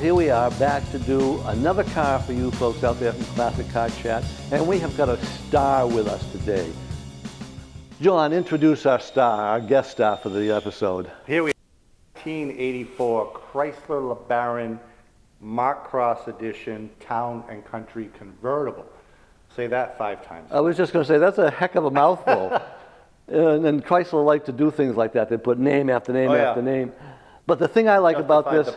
here we are back to do another car for you folks out there from Classic Car Chat, and we have got a star with us today. John, introduce our star, our guest star for the episode. Here we have 1984 Chrysler LeBaron Mark Cross Edition Town and Country Convertible. Say that 5 times. I was just going to say, that's a heck of a mouthful. And Chrysler liked to do things like that. They put name after name after name. But the thing I like about this,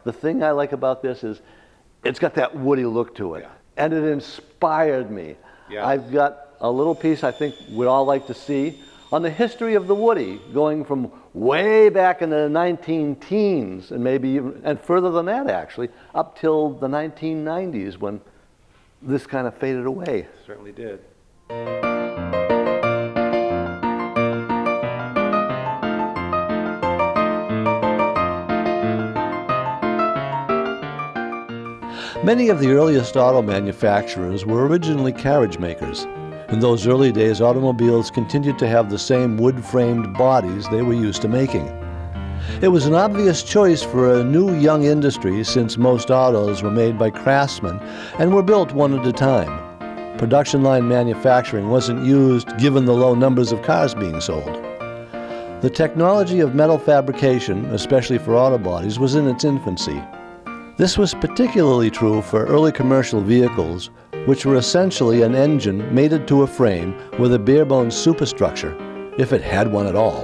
the thing I like about this is it's got that Woody look to it. And it inspired me. I've got a little piece I think we'd all like to see on the history of the Woody, going from way back in the 19-teens, and maybe even, and further than that actually, up till the 1990s when this kind of faded away. Certainly did. Many of the earliest auto manufacturers were originally carriage makers. In those early days, automobiles continued to have the same wood-framed bodies they were used to making. It was an obvious choice for a new young industry, since most autos were made by craftsmen and were built one at a time. Production line manufacturing wasn't used given the low numbers of cars being sold. The technology of metal fabrication, especially for auto bodies, was in its infancy. This was particularly true for early commercial vehicles, which were essentially an engine mated to a frame with a bare-bones superstructure, if it had one at all.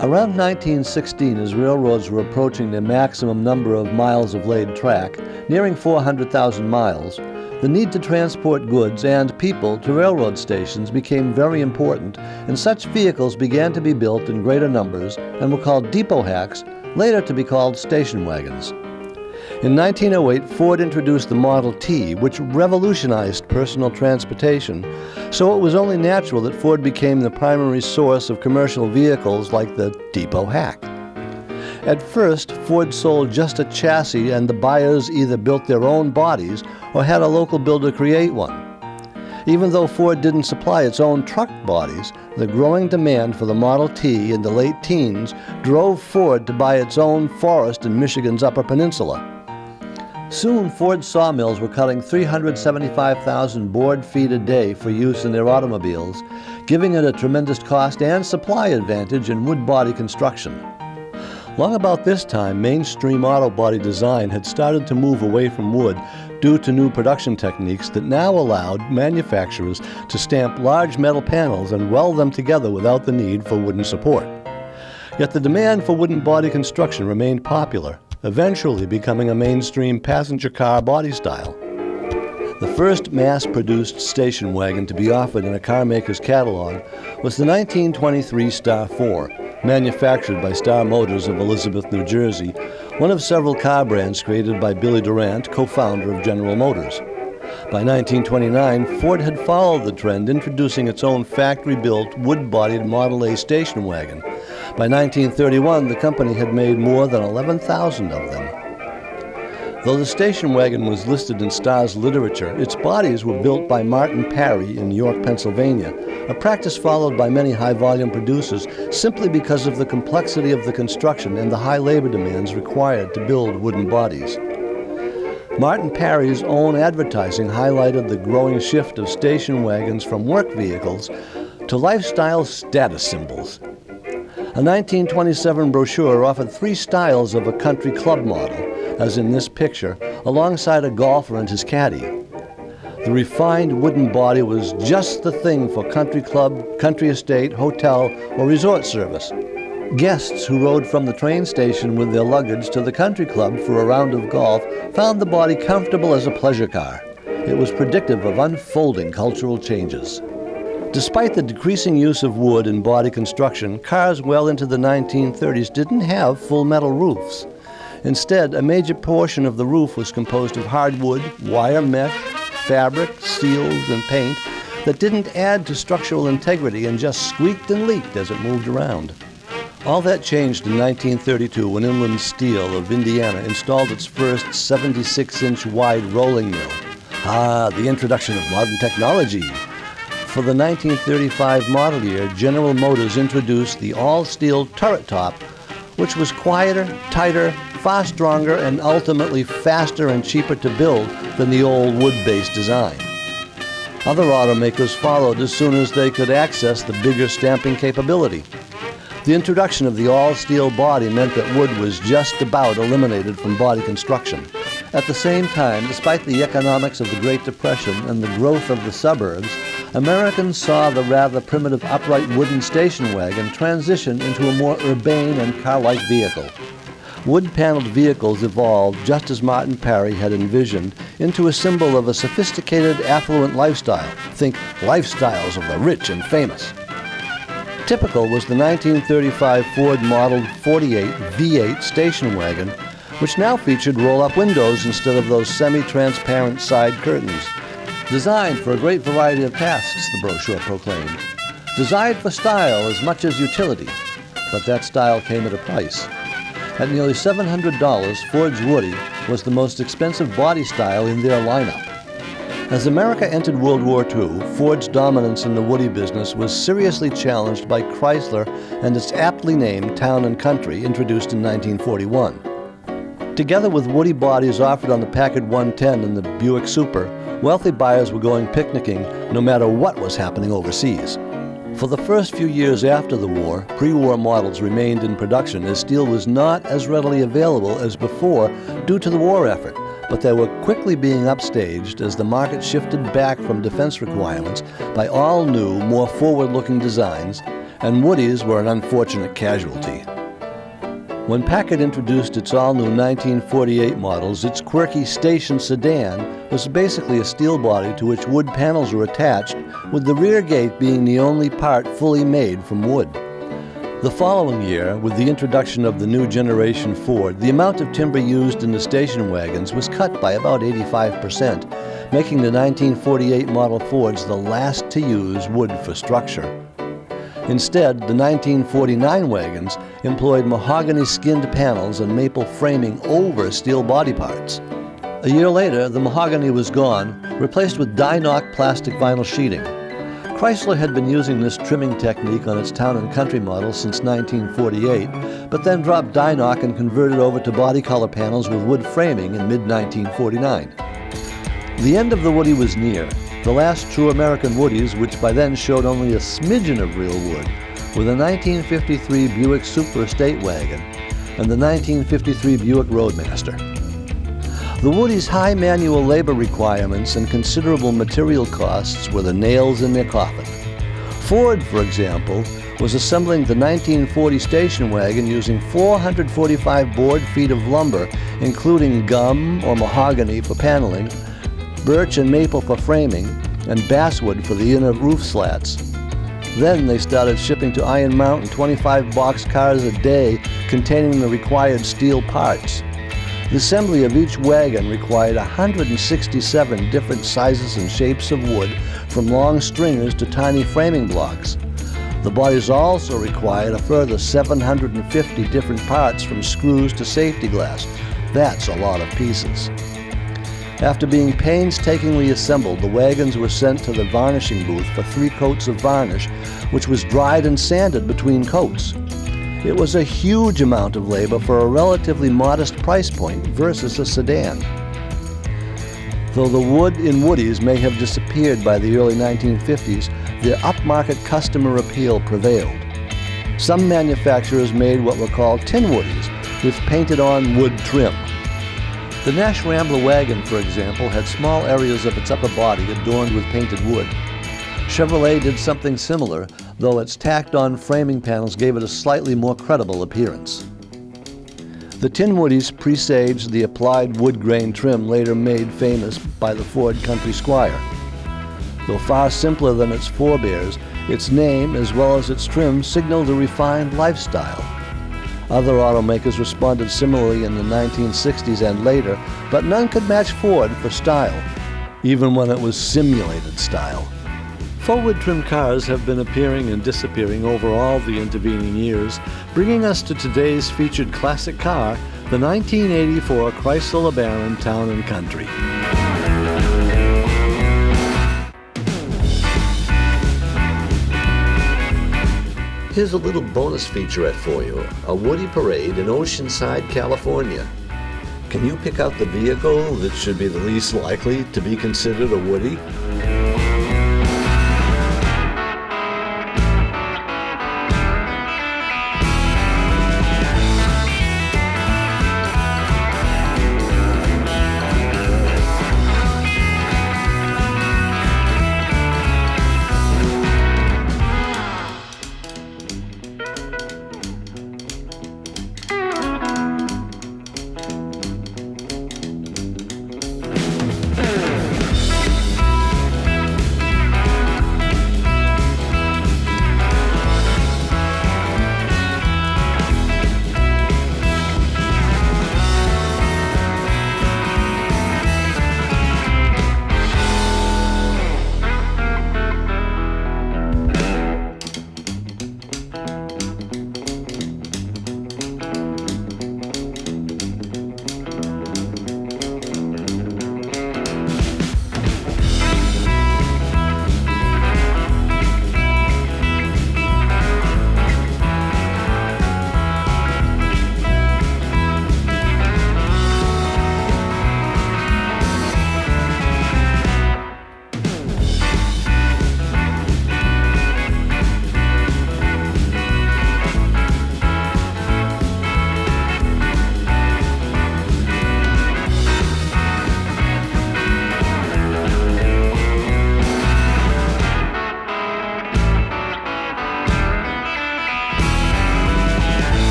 Around 1916, as railroads were approaching their maximum number of miles of laid track, nearing 400,000 miles, the need to transport goods and people to railroad stations became very important, and such vehicles began to be built in greater numbers and were called depot hacks, later to be called station wagons. In 1908, Ford introduced the Model T, which revolutionized personal transportation, so it was only natural that Ford became the primary source of commercial vehicles like the depot hack. At first, Ford sold just a chassis, and the buyers either built their own bodies or had a local builder create one. Even though Ford didn't supply its own truck bodies, the growing demand for the Model T in the late teens drove Ford to buy its own forest in Michigan's Upper Peninsula. Soon, Ford sawmills were cutting 375,000 board feet a day for use in their automobiles, giving it a tremendous cost and supply advantage in wood body construction. Long about this time, mainstream auto body design had started to move away from wood due to new production techniques that now allowed manufacturers to stamp large metal panels and weld them together without the need for wooden support. Yet the demand for wooden body construction remained popular, eventually becoming a mainstream passenger car body style. The first mass-produced station wagon to be offered in a car maker's catalog was the 1923 Star 4, manufactured by Star Motors of Elizabeth, New Jersey, one of several car brands created by Billy Durant, co-founder of General Motors. By 1929, Ford had followed the trend, introducing its own factory-built, wood-bodied Model A station wagon. By 1931, the company had made more than 11,000 of them. Though the station wagon was listed in Star's literature, its bodies were built by Martin Parry in York, Pennsylvania, a practice followed by many high-volume producers simply because of the complexity of the construction and the high labor demands required to build wooden bodies. Martin Parry's own advertising highlighted the growing shift of station wagons from work vehicles to lifestyle status symbols. A 1927 brochure offered 3 styles of a country club model, as in this picture, alongside a golfer and his caddy. The refined wooden body was just the thing for country club, country estate, hotel, or resort service. Guests who rode from the train station with their luggage to the country club for a round of golf found the body comfortable as a pleasure car. It was predictive of unfolding cultural changes. Despite the decreasing use of wood in body construction, cars well into the 1930s didn't have full metal roofs. Instead, a major portion of the roof was composed of hardwood, wire mesh, fabric, seals, and paint that didn't add to structural integrity and just squeaked and leaked as it moved around. All that changed in 1932 when Inland Steel of Indiana installed its first 76-inch wide rolling mill. The introduction of modern technology. For the 1935 model year, General Motors introduced the all-steel turret top, which was quieter, tighter, far stronger and ultimately faster and cheaper to build than the old wood-based design. Other automakers followed as soon as they could access the bigger stamping capability. The introduction of the all-steel body meant that wood was just about eliminated from body construction. At the same time, despite the economics of the Great Depression and the growth of the suburbs, Americans saw the rather primitive upright wooden station wagon transition into a more urbane and car-like vehicle. Wood-paneled vehicles evolved, just as Martin Parry had envisioned, into a symbol of a sophisticated, affluent lifestyle. Think lifestyles of the rich and famous. Typical was the 1935 Ford Model 48 V8 station wagon, which now featured roll-up windows instead of those semi-transparent side curtains. Designed for a great variety of tasks, the brochure proclaimed. Designed for style as much as utility, but that style came at a price. At nearly $700, Ford's Woody was the most expensive body style in their lineup. As America entered World War II, Ford's dominance in the Woody business was seriously challenged by Chrysler and its aptly named Town and Country, introduced in 1941. Together with Woody bodies offered on the Packard 110 and the Buick Super, wealthy buyers were going picnicking no matter what was happening overseas. For the first few years after the war, pre-war models remained in production as steel was not as readily available as before due to the war effort, but they were quickly being upstaged as the market shifted back from defense requirements by all new, more forward-looking designs, and Woodies were an unfortunate casualty. When Packard introduced its all-new 1948 models, its quirky station sedan was basically a steel body to which wood panels were attached, with the rear gate being the only part fully made from wood. The following year, with the introduction of the new generation Ford, the amount of timber used in the station wagons was cut by about 85%, making the 1948 model Fords the last to use wood for structure. Instead, the 1949 wagons employed mahogany-skinned panels and maple framing over steel body parts. A year later, the mahogany was gone, replaced with die-knock plastic vinyl sheeting. Chrysler had been using this trimming technique on its Town and Country model since 1948, but then dropped die-knock and converted over to body color panels with wood framing in mid-1949. The end of the Woody was near. The last true American Woodies, which by then showed only a smidgen of real wood, were the 1953 Buick Super Estate Wagon and the 1953 Buick Roadmaster. The Woodie's high manual labor requirements and considerable material costs were the nails in their coffin. Ford, for example, was assembling the 1940 station wagon using 445 board feet of lumber, including gum or mahogany for paneling, birch and maple for framing, and basswood for the inner roof slats. Then they started shipping to Iron Mountain 25 box cars a day containing the required steel parts. The assembly of each wagon required 167 different sizes and shapes of wood, from long stringers to tiny framing blocks. The bodies also required a further 750 different parts, from screws to safety glass. That's a lot of pieces. After being painstakingly assembled, the wagons were sent to the varnishing booth for 3 coats of varnish, which was dried and sanded between coats. It was a huge amount of labor for a relatively modest price point versus a sedan. Though the wood in Woodies may have disappeared by the early 1950s, the upmarket customer appeal prevailed. Some manufacturers made what were called tin Woodies, with painted-on wood trim. The Nash Rambler wagon, for example, had small areas of its upper body adorned with painted wood. Chevrolet did something similar, though its tacked-on framing panels gave it a slightly more credible appearance. The tin Woodies presaged the applied wood grain trim later made famous by the Ford Country Squire. Though far simpler than its forebears, its name, as well as its trim, signaled a refined lifestyle. Other automakers responded similarly in the 1960s and later, but none could match Ford for style, even when it was simulated style. Forward trim cars have been appearing and disappearing over all the intervening years, bringing us to today's featured classic car, the 1984 Chrysler LeBaron Town and Country. Here's a little bonus featurette for you, a Woody parade in Oceanside, California. Can you pick out the vehicle that should be the least likely to be considered a Woody?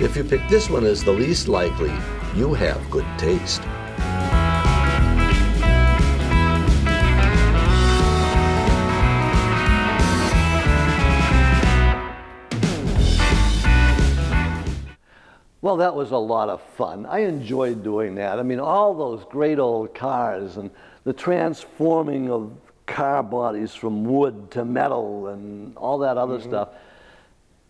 If you pick this one as the least likely, you have good taste. Well, that was a lot of fun. I enjoyed doing that. I mean, all those great old cars and the transforming of car bodies from wood to metal and all that other stuff.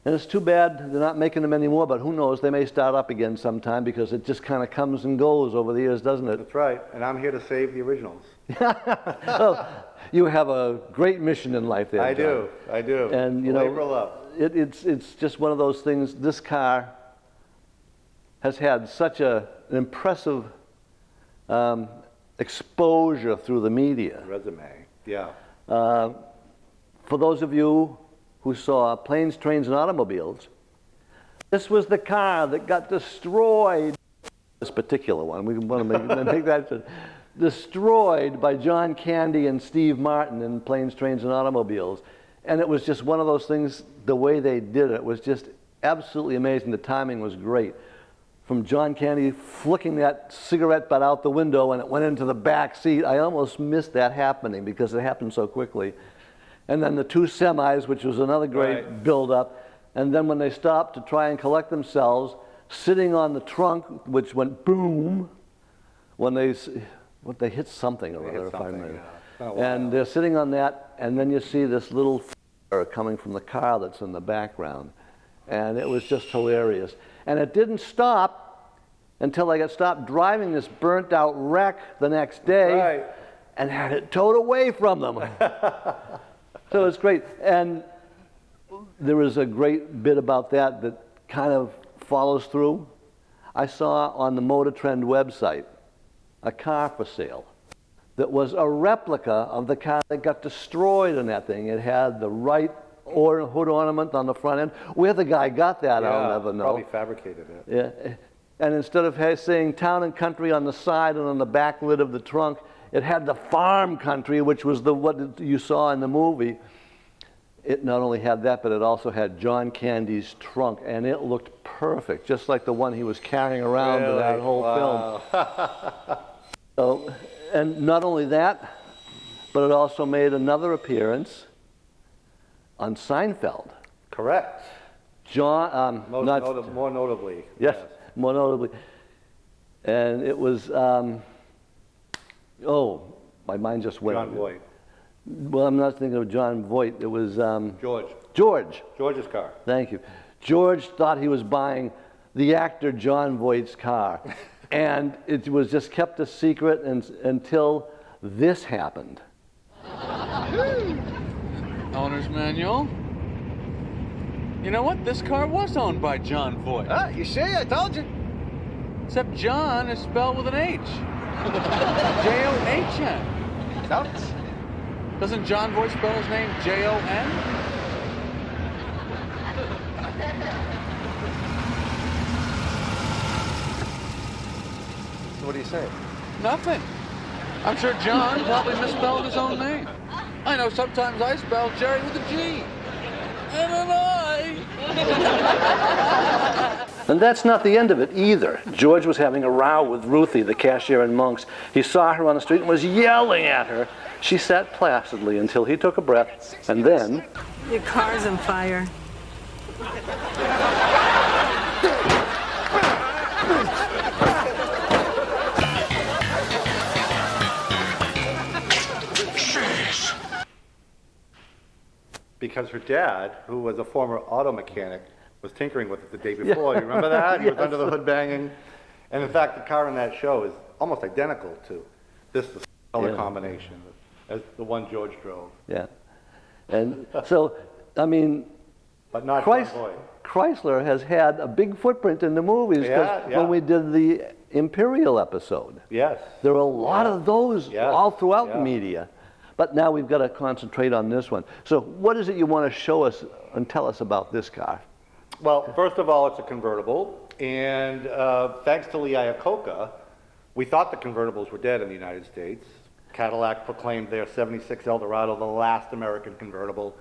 And it's too bad they're not making them anymore, but who knows, they may start up again sometime because it just kind of comes and goes over the years, doesn't it? That's right, and I'm here to save the originals. Well, you have a great mission in life there, John. I do. And you know, it's just one of those things. This car has had such an impressive exposure through the media. Resume, yeah. For those of you who saw Planes, Trains, and Automobiles, this was the car that got destroyed. This particular one, we want to make that destroyed by John Candy and Steve Martin in Planes, Trains, and Automobiles. And it was just one of those things, the way they did it was just absolutely amazing. The timing was great. From John Candy flicking that cigarette butt out the window and it went into the back seat, I almost missed that happening because it happened so quickly. And then the two semis, which was another great build-up. And then when they stopped to try and collect themselves, sitting on the trunk, which went boom, when they hit something or other, if I remember. And they're sitting on that, and then you see this little flare coming from the car that's in the background. And it was just hilarious. And it didn't stop until I got stopped driving this burnt-out wreck the next day and had it towed away from them. So it's great. And there was a great bit about that that kind of follows through. I saw on the Motor Trend website a car for sale that was a replica of the car that got destroyed in that thing. It had the right hood ornament on the front end. Where the guy got that, I'll never know. Probably fabricated it. Yeah. And instead of saying Town and Country on the side and on the back lid of the trunk, it had the Farm Country, which was what you saw in the movie. It not only had that, but it also had John Candy's trunk, and it looked perfect, just like the one he was carrying around in that whole film. So, and not only that, but it also made another appearance on Seinfeld. Correct. John, More notably. yes, more notably. And it was, my mind just went. John Voight. Well, I'm not thinking of John Voight. It was George. George. George's car. Thank you. George thought he was buying the actor John Voight's car. And it was just kept a secret until this happened. Owner's manual. You know what? This car was owned by John Voight. Ah, you see? I told you. Except John is spelled with an H. J-O-H-N. No. Doesn't John Voight spell his name J-O-N? So what do you say? Nothing. I'm sure John probably misspelled his own name. I know sometimes I spell Jerry with a G. And an I. And that's not the end of it either. George was having a row with Ruthie, the cashier in Monk's. He saw her on the street and was yelling at her. She sat placidly until he took a breath, and then... Your car's on fire. Because her dad, who was a former auto mechanic, was tinkering with it the day before. You remember that? He was under the hood banging. And in fact, the car in that show is almost identical to this color combination as the one George drove. Yeah. And so, I mean, But not John Voight. Chrysler has had a big footprint in the movies, because when we did the Imperial episode, Yes. there were a lot of those all throughout Yeah. the media. But now we've got to concentrate on this one. So what is it you want to show us and tell us about this car? Well, first of all, it's a convertible. And thanks to Lee Iacocca, we thought the convertibles were dead in the United States. Cadillac proclaimed their 76 Eldorado the last American convertible.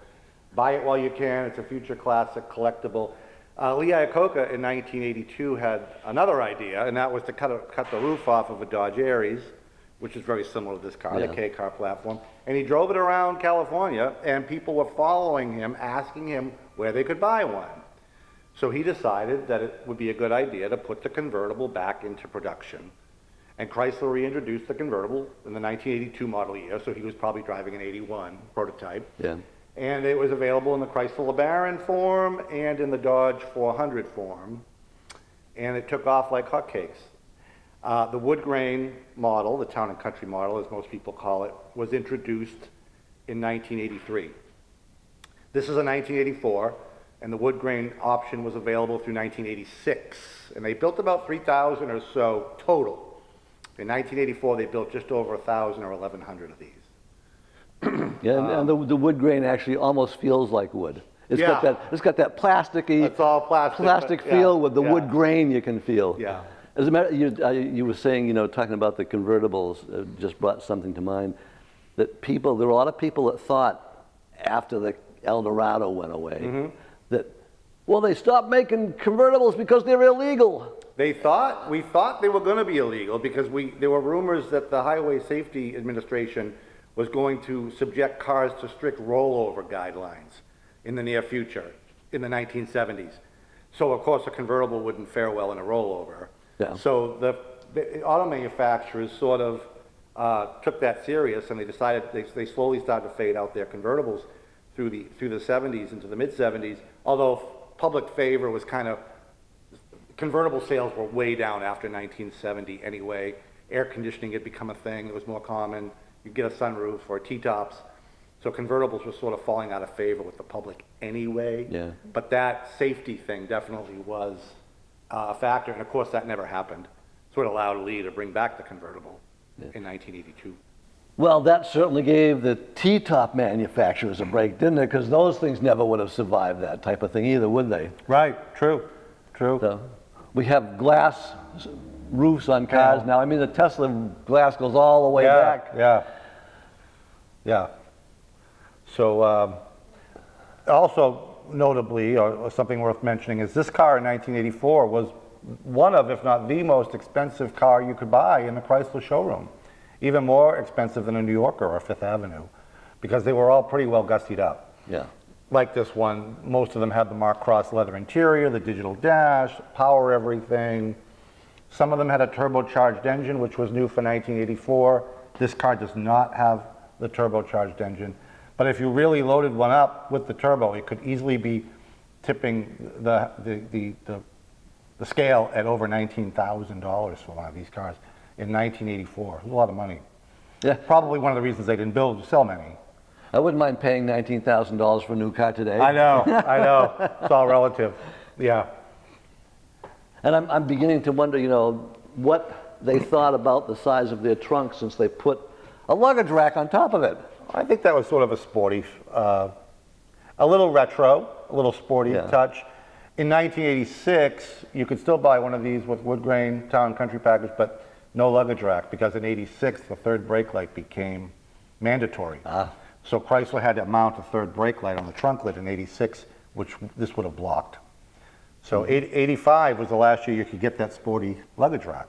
Buy it while you can. It's a future classic, collectible. Lee Iacocca in 1982 had another idea, and that was to cut the roof off of a Dodge Aries, which is very similar to this car, the K-car platform. And he drove it around California, and people were following him, asking him where they could buy one. So he decided that it would be a good idea to put the convertible back into production. And Chrysler reintroduced the convertible in the 1982 model year, so he was probably driving an 81 prototype. Yeah. And it was available in the Chrysler LeBaron form and in the Dodge 400 form. And it took off like hotcakes. The wood grain model, the Town and Country model, as most people call it, was introduced in 1983. This is a 1984, and the wood grain option was available through 1986. And they built about 3,000 or so total. In 1984, they built just over 1,000 or 1,100 of these. Yeah, and the wood grain actually almost feels like wood. It's got that plasticky, It's all plastic, but- feel with the yeah. wood grain you can feel. Yeah. As a matter, you were saying, talking about the convertibles, just brought something to mind. That there were a lot of people that thought after the Eldorado went away that, well, they stopped making convertibles because they're illegal. We thought they were going to be illegal because there were rumors that the Highway Safety Administration was going to subject cars to strict rollover guidelines in the near future, in the 1970s. So, of course, a convertible wouldn't fare well in a rollover. Yeah. So the auto manufacturers sort of took that serious, and they decided they slowly started to fade out their convertibles through the 70s into the mid-70s, although public favor was convertible sales were way down after 1970 anyway. Air conditioning had become a thing. It was more common. You'd get a sunroof or T-tops. So convertibles were sort of falling out of favor with the public anyway. Yeah. But that safety thing definitely was a factor. And of course, that never happened. So it allowed Lee to bring back the convertible in 1982. Well, that certainly gave the T-top manufacturers a break, didn't it? Because those things never would have survived that type of thing either, would they? Right. True. So we have glass roofs on cars now. I mean, the Tesla glass goes all the way back. Yeah. So also notably, or something worth mentioning, is this car in 1984 was one of, if not the most expensive car you could buy in the Chrysler showroom. even more expensive than a New Yorker or Fifth Avenue, because they were all pretty well gussied up. Yeah. Like this one, most of them had the Mark Cross leather interior, the digital dash, power everything. Some of them had a turbocharged engine, which was new for 1984. This car does not have the turbocharged engine. But if you really loaded one up with the turbo, it could easily be tipping the scale at over $19,000 for one of these cars in 1984. It was a lot of money. Yeah. Probably one of the reasons they didn't build so many. I wouldn't mind paying $19,000 for a new car today. I know. It's all relative. Yeah. And I'm beginning to wonder, what they thought about the size of their trunk since they put a luggage rack on top of it. I think that was sort of a sporty, a little retro, a little sporty touch. In 1986, you could still buy one of these with wood grain town country package, but no luggage rack, because in 86, the third brake light became mandatory. So Chrysler had to mount a third brake light on the trunk lid in 86, which this would have blocked. So 85 was the last year you could get that sporty luggage rack.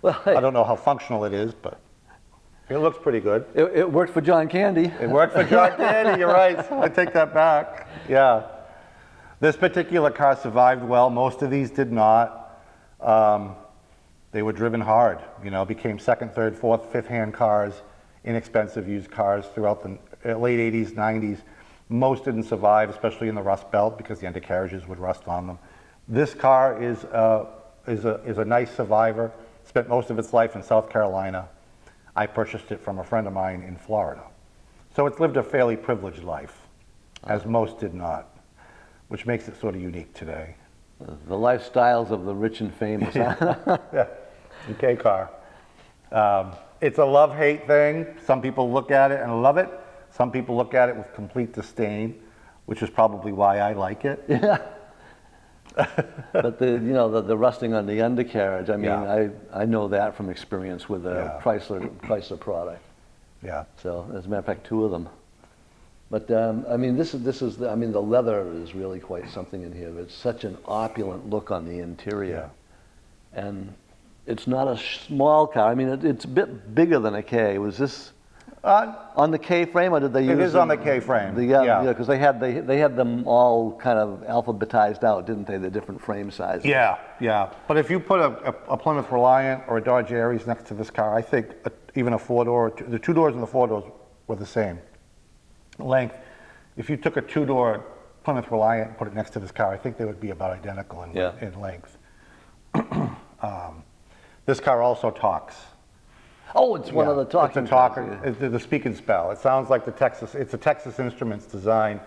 Well, hey, I don't know how functional it is, but it looks pretty good. it worked for John Candy. It worked for John Candy, you're right. I take that back. Yeah. This particular car survived well. Most of these did not. They were driven hard, became second, third, fourth, fifth-hand cars, inexpensive used cars throughout the late 80s, 90s. Most didn't survive, especially in the Rust Belt, because the undercarriages would rust on them. This car is a nice survivor. Spent most of its life in South Carolina. I purchased it from a friend of mine in Florida. So it's lived a fairly privileged life, as most did not, which makes it sort of unique today. The lifestyles of the rich and famous. Yeah, UK car. It's a love-hate thing. Some people look at it and love it. Some people look at it with complete disdain, which is probably why I like it. Yeah. But the rusting on the undercarriage, I mean, I know that from experience with a Chrysler product. Yeah. So as a matter of fact, two of them. But I mean, the leather is really quite something in here. It's such an opulent look on the interior. Yeah. And it's not a small car. I mean, it's a bit bigger than a K. Was this on the K frame, or did they use it? It is on the K frame. Yeah, because they had them all kind of alphabetized out, didn't they? The different frame sizes. Yeah. But if you put a Plymouth Reliant or a Dodge Aries next to this car, I think even a four-door, the two doors and the four doors were the same length. If you took a two-door Plymouth Reliant and put it next to this car, I think they would be about identical in length. This car also talks. Oh, it's one of the talking. It's a talker. It's the Speak and Spell. It sounds like it's a Texas Instruments design.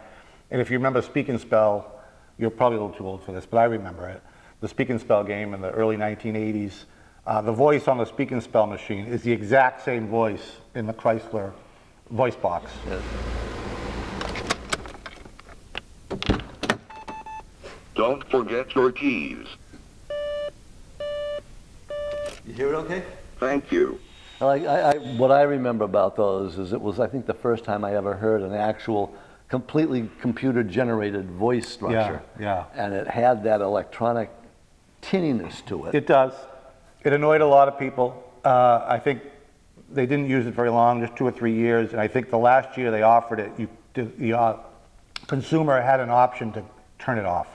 And if you remember Speak and Spell, you're probably a little too old for this, but I remember it. The Speak and Spell game in the early 1980s. The voice on the Speak and Spell machine is the exact same voice in the Chrysler voice box. Yes. Don't forget your keys. You hear it okay? Thank you. What I remember about those is it was, I think, the first time I ever heard an actual completely computer-generated voice structure. Yeah. And it had that electronic tinniness to it. It does. It annoyed a lot of people. I think they didn't use it very long, just 2 or 3 years. And I think the last year they offered it, the consumer had an option to turn it off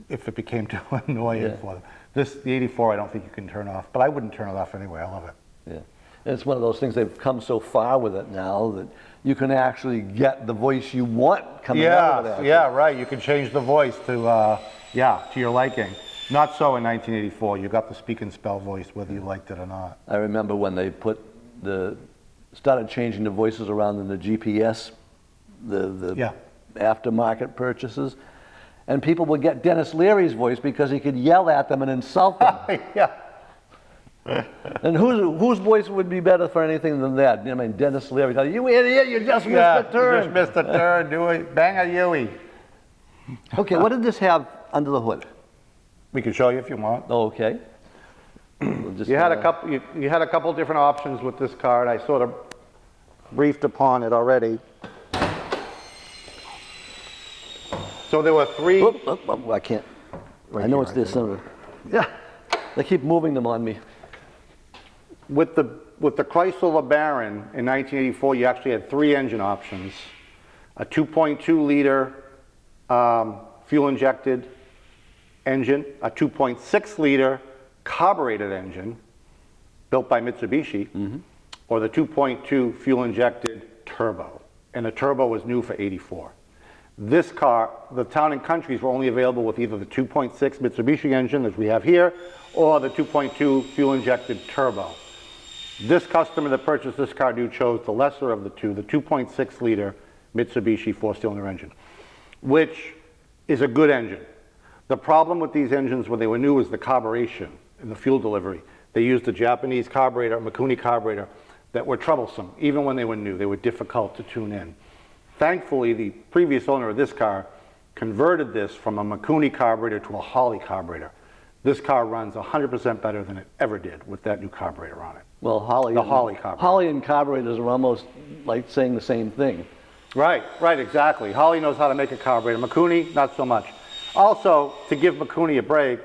if it became too annoying for them. The 84, I don't think you can turn off, but I wouldn't turn it off anyway. I love it. Yeah. And it's one of those things, they've come so far with it now that you can actually get the voice you want coming out of that. Yeah, right. You can change the voice to your liking. Not so in 1984. You got the Speak and Spell voice, whether you liked it or not. I remember when they started changing the voices around in the GPS, the aftermarket purchases, and people would get Dennis Leary's voice because he could yell at them and insult them. Yeah. And whose voice would be better for anything than that? I mean, Dennis Leary, you idiot, you just missed the turn. You just missed the turn, do it. Bang a Yui. Okay, what did this have under the hood? We can show you if you want. Oh, okay. We'll just, You had a couple different options with this car, and I sort of briefed upon it already. So there were three. I can't. I know it's this. Yeah, they keep moving them on me. With with the Chrysler LeBaron in 1984, you actually had 3 engine options. A 2.2 liter fuel-injected engine, a 2.6 liter carbureted engine built by Mitsubishi, or the 2.2 fuel-injected turbo. And the turbo was new for 84. This car, the Town and Countries were only available with either the 2.6 Mitsubishi engine, as we have here, or the 2.2 fuel-injected turbo. This customer that purchased this car chose the lesser of the two, the 2.6 liter Mitsubishi 4-cylinder engine, which is a good engine. The problem with these engines when they were new was the carburation and the fuel delivery. They used a Japanese carburetor, a Mikuni carburetor, that were troublesome. Even when they were new, they were difficult to tune in. Thankfully, the previous owner of this car converted this from a Mikuni carburetor to a Holley carburetor. This car runs 100% better than it ever did with that new carburetor on it. Well, The Holley carburetor. Holley and carburetors are almost like saying the same thing. Right, exactly. Holley knows how to make a carburetor. Mikuni, not so much. Also, to give Mikuni a break,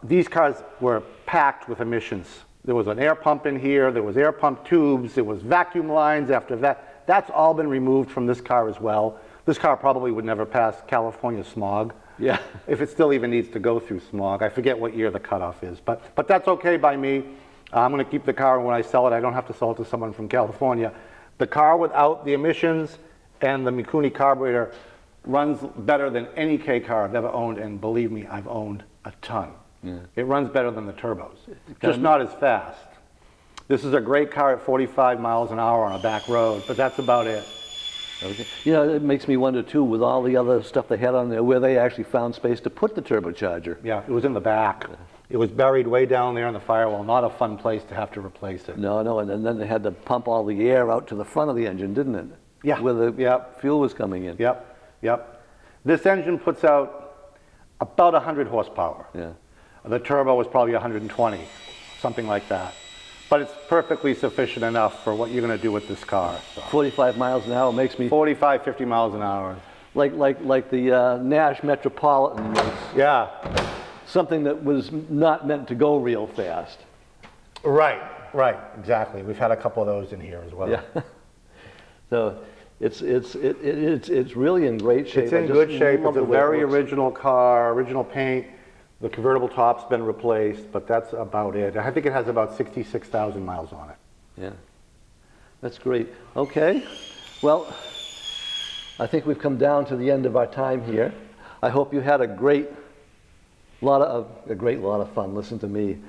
these cars were packed with emissions. There was an air pump in here, there was air pump tubes, there was vacuum lines after that. That's all been removed from this car as well. This car probably would never pass California smog. Yeah. If it still even needs to go through smog. I forget what year the cutoff is, but that's okay by me. I'm going to keep the car, and when I sell it, I don't have to sell it to someone from California. The car without the emissions and the Mikuni carburetor runs better than any K car I've ever owned, and believe me, I've owned a ton. Yeah. It runs better than the turbos, just not as fast. This is a great car at 45 miles an hour on a back road, but that's about it. Okay. You know, it makes me wonder too, with all the other stuff they had on there, where they actually found space to put the turbocharger. Yeah, it was in the back. It was buried way down there in the firewall. Not a fun place to have to replace it. No, and then they had to pump all the air out to the front of the engine, didn't it? Yeah. Where the fuel was coming in. Yep. This engine puts out about 100 horsepower. Yeah. The turbo was probably 120, something like that. But it's perfectly sufficient enough for what you're going to do with this car. So. 45 miles an hour makes me 45, 50 miles an hour. like the Nash Metropolitan was Yeah. something that was not meant to go real fast. Right, exactly. We've had a couple of those in here as well. Yeah. So it's really in great shape. It's in good shape. It's a very original car, original paint. The convertible top's been replaced, but that's about it. I think it has about 66,000 miles on it. Yeah, that's great. Okay, well, I think we've come down to the end of our time here. I hope you had a great lot of fun. Listen to me.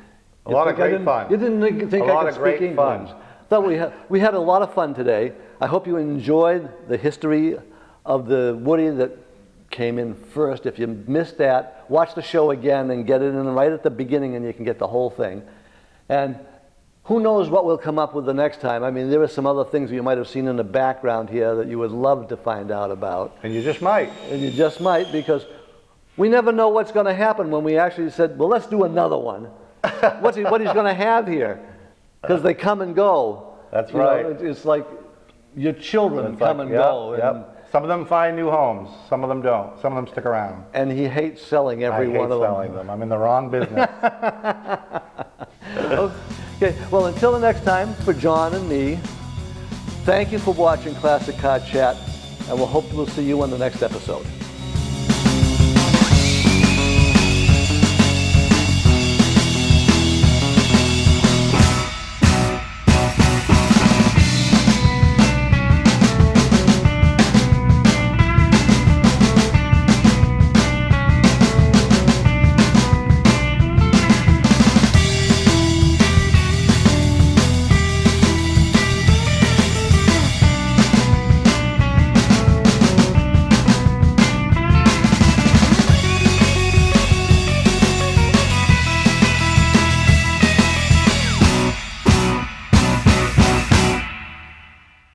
A lot of great fun. You didn't think I could speak English. Thought we had a lot of fun today. I hope you enjoyed the history of the Woody that came in first. If you missed that, watch the show again and get it in right at the beginning, and you can get the whole thing. And who knows what we'll come up with the next time. I mean, there are some other things you might have seen in the background here that you would love to find out about. And you just might. And you just might, because we never know what's going to happen when we actually said, well, let's do another one. what he's going to have here, because they come and go. That's right. You know, it's like your children come and go. And some of them find new homes. Some of them don't. Some of them stick around. And he hates selling every one of them. I hate selling them. I'm in the wrong business. Okay, well, until the next time, for John and me, thank you for watching Classic Car Chat, and we'll hope we'll see you on the next episode.